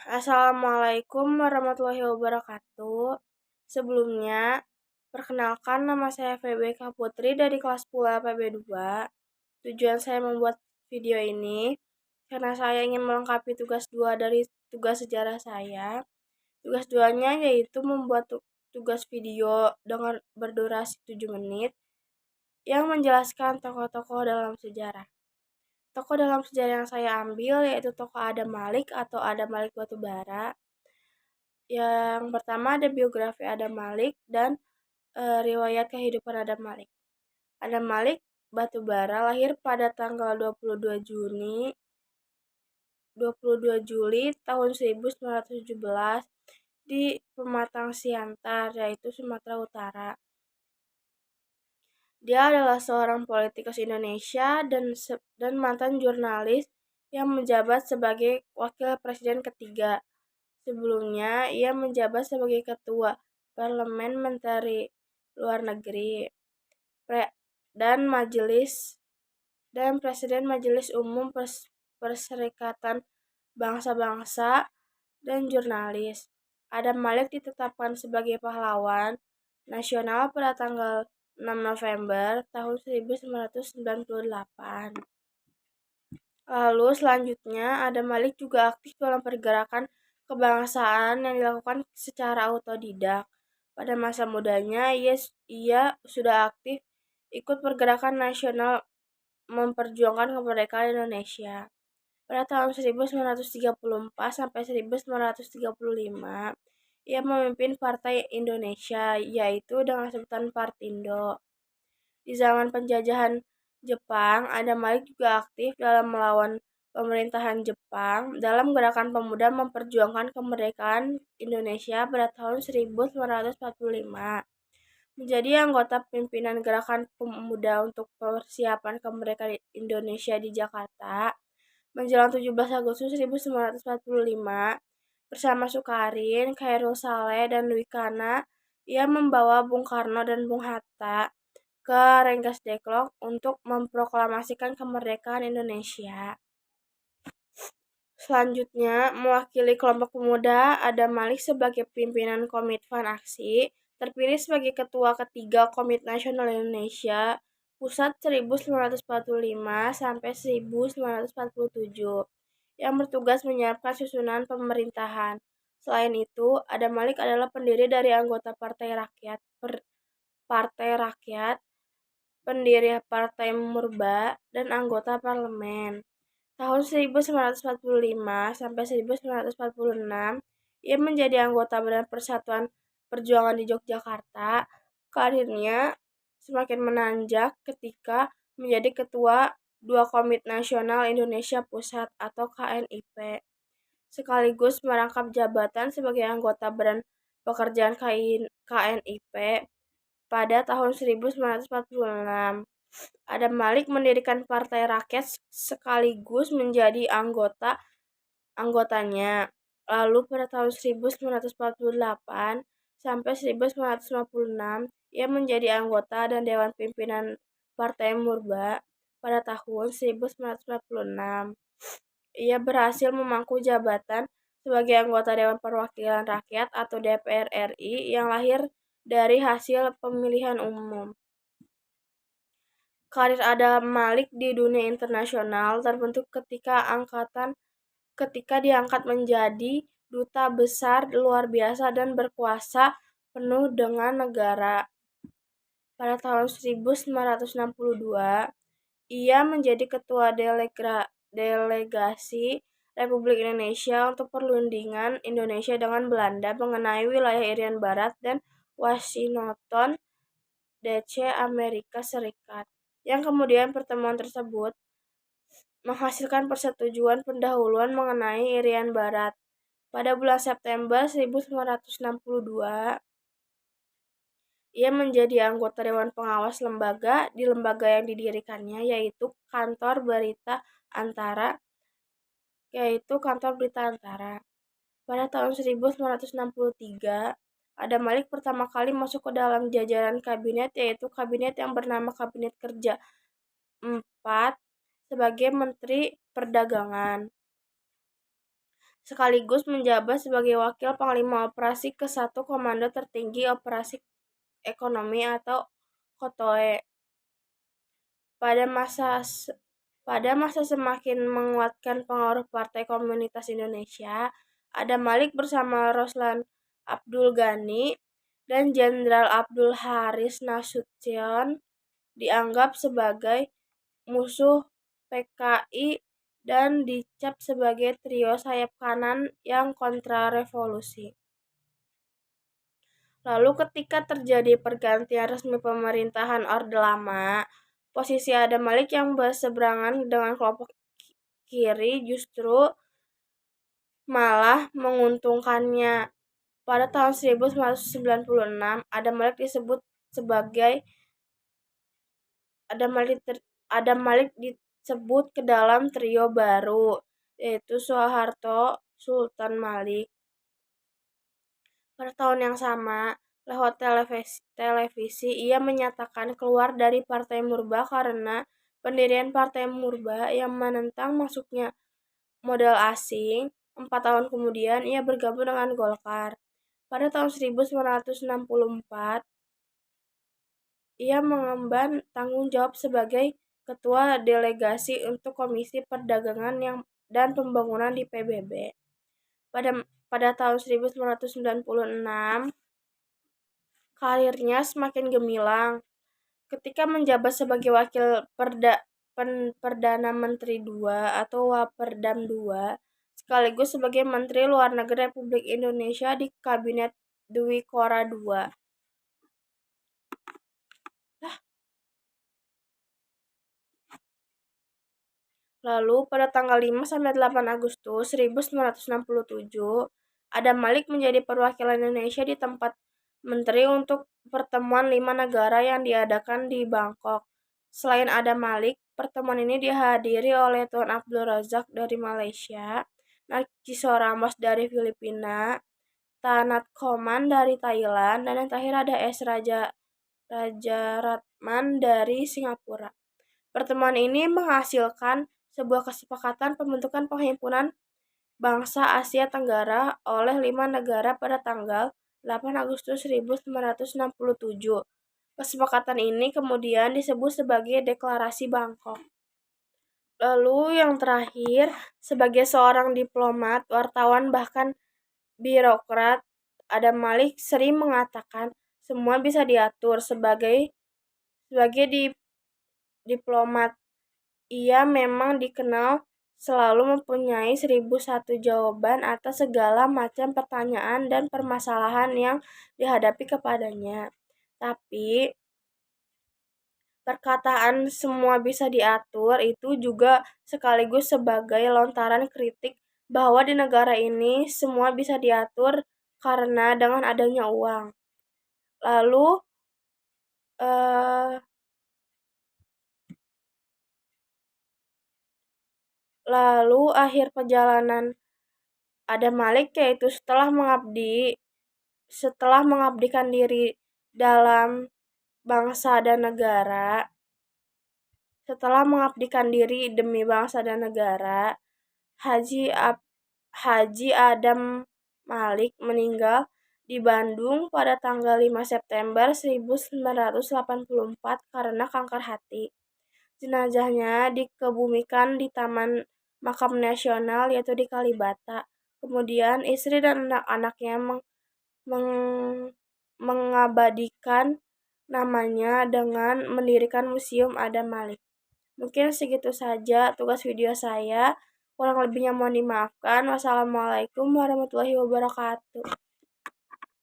Assalamualaikum warahmatullahi wabarakatuh. Sebelumnya, perkenalkan nama saya Febeka Putri dari kelas 10 PB 2. Tujuan saya membuat video ini karena saya ingin melengkapi tugas 2 dari tugas sejarah saya. Tugas 2-nya yaitu membuat tugas video dengan berdurasi 7 menit yang menjelaskan tokoh-tokoh dalam sejarah. Tokoh dalam sejarah yang saya ambil yaitu tokoh Adam Malik atau Adam Malik Batubara. Yang pertama ada biografi Adam Malik dan riwayat kehidupan Adam Malik. Adam Malik Batubara lahir pada tanggal 22 Juli tahun 1917 di Pematang Siantar, yaitu Sumatera Utara. Dia adalah seorang politikus Indonesia dan mantan jurnalis yang menjabat sebagai wakil presiden ketiga. Sebelumnya, ia menjabat sebagai ketua Parlemen Menteri Luar Negeri dan Presiden Majelis Umum Perserikatan Bangsa-Bangsa dan jurnalis. Adam Malik ditetapkan sebagai pahlawan nasional pada tanggal 6 November tahun 1998. Lalu selanjutnya, Adam Malik juga aktif dalam pergerakan kebangsaan yang dilakukan secara autodidak. Pada masa mudanya, ia sudah aktif ikut pergerakan nasional memperjuangkan kemerdekaan Indonesia. Pada tahun 1934 sampai 1935, ia memimpin Partai Indonesia, yaitu dengan sebutan Partindo. Di zaman penjajahan Jepang, Adam Malik juga aktif dalam melawan pemerintahan Jepang dalam gerakan pemuda memperjuangkan kemerdekaan Indonesia pada tahun 1945. Menjadi anggota pimpinan gerakan pemuda untuk persiapan kemerdekaan Indonesia di Jakarta menjelang 17 Agustus 1945 bersama Sukarin, Khairul Saleh, dan Dwi Kana. Ia membawa Bung Karno dan Bung Hatta ke Rengas Dengklok untuk memproklamasikan kemerdekaan Indonesia. Selanjutnya, mewakili kelompok pemuda, Adam Malik sebagai pimpinan Komitfan Aksi, terpilih sebagai ketua ketiga Komite Nasional Indonesia Pusat 1945 sampai 1947 yang bertugas menyiapkan susunan pemerintahan. Selain itu, Adam Malik adalah pendiri dari anggota Partai Rakyat, pendiri Partai Murba, dan anggota parlemen. Tahun 1945 sampai 1946, ia menjadi anggota Badan Persatuan Perjuangan di Yogyakarta. Karirnya semakin menanjak ketika menjadi ketua dua Komite Nasional Indonesia Pusat atau KNIP, sekaligus merangkap jabatan sebagai anggota Badan Pekerjaan KNIP pada tahun 1946. Adam Malik mendirikan Partai Rakyat sekaligus menjadi anggotanya. Lalu pada tahun 1948 sampai 1956, ia menjadi anggota dan Dewan Pimpinan Partai Murba pada tahun 1946. Ia berhasil memangku jabatan sebagai anggota Dewan Perwakilan Rakyat atau DPR RI yang lahir dari hasil pemilihan umum. Karir Adam Malik di dunia internasional terbentuk ketika diangkat menjadi duta besar luar biasa dan berkuasa penuh dengan negara. Pada tahun 1962, ia menjadi ketua delegasi Republik Indonesia untuk perundingan Indonesia dengan Belanda mengenai wilayah Irian Barat dan Washington DC Amerika Serikat. Yang kemudian pertemuan tersebut menghasilkan persetujuan pendahuluan mengenai Irian Barat. Pada bulan September 1962, ia menjadi anggota Dewan Pengawas di lembaga yang didirikannya, yaitu Kantor Berita Antara. Pada tahun 1963, Adam Malik pertama kali masuk ke dalam jajaran kabinet, yaitu kabinet yang bernama Kabinet Kerja 4 sebagai Menteri Perdagangan. sekaligus menjabat sebagai Wakil Panglima Operasi ke-1 Komando Tertinggi Operasi Ekonomi atau KOTOE. Pada masa semakin menguatkan pengaruh Partai Komunitas Indonesia, Adam Malik bersama Roslan Abdul Ghani dan Jenderal Abdul Haris Nasution dianggap sebagai musuh PKI dan dicap sebagai trio sayap kanan yang kontra revolusi. Lalu ketika terjadi pergantian resmi pemerintahan Orde Lama, posisi Adam Malik yang berseberangan dengan kelompok kiri justru malah menguntungkannya. Pada tahun 1996, Adam Malik disebut ke dalam trio baru, yaitu Soeharto Sultan Malik. Pada tahun yang sama, lewat televisi ia menyatakan keluar dari Partai Murba karena pendirian Partai Murba yang menentang masuknya modal asing. 4 tahun kemudian ia bergabung dengan Golkar. Pada tahun 1964, ia mengemban tanggung jawab sebagai Ketua Delegasi untuk Komisi Perdagangan dan Pembangunan di PBB. Pada tahun 1996, karirnya semakin gemilang. Ketika menjabat sebagai Wakil Perdana Menteri II atau Waperdam II, sekaligus sebagai Menteri Luar Negeri Republik Indonesia di Kabinet Dwi Kora II. Lalu pada tanggal 5-8 Agustus 1967, Adam Malik menjadi perwakilan Indonesia di tempat menteri untuk pertemuan 5 negara yang diadakan di Bangkok. Selain Adam Malik, pertemuan ini dihadiri oleh Tun Abdul Razak dari Malaysia, Narcisso Ramos dari Filipina, Tanat Khoman dari Thailand, dan yang terakhir ada S. Rajaratnam dari Singapura. Pertemuan ini menghasilkan sebuah kesepakatan pembentukan Perhimpunan Bangsa Asia Tenggara oleh 5 negara pada tanggal 8 Agustus 1967. Kesepakatan ini kemudian disebut sebagai Deklarasi Bangkok. Lalu yang terakhir, sebagai seorang diplomat, wartawan, bahkan birokrat, Adam Malik sering mengatakan semua bisa diatur. Sebagai diplomat, ia memang dikenal selalu mempunyai 1001 jawaban atas segala macam pertanyaan dan permasalahan yang dihadapi kepadanya. Tapi perkataan semua bisa diatur itu juga sekaligus sebagai lontaran kritik bahwa di negara ini semua bisa diatur karena dengan adanya uang. Lalu akhir perjalanan Adam Malik yaitu setelah mengabdikan diri dalam bangsa dan negara, demi bangsa dan negara, Haji Adam Malik meninggal di Bandung pada tanggal 5 September 1984 karena kanker hati. Jenazahnya dikebumikan di Taman Makam Nasional yaitu di Kalibata. Kemudian istri dan anak-anaknya mengabadikan namanya dengan mendirikan Museum Adam Malik. Mungkin segitu saja tugas video saya. Kurang lebihnya mohon dimaafkan. Wassalamualaikum warahmatullahi wabarakatuh.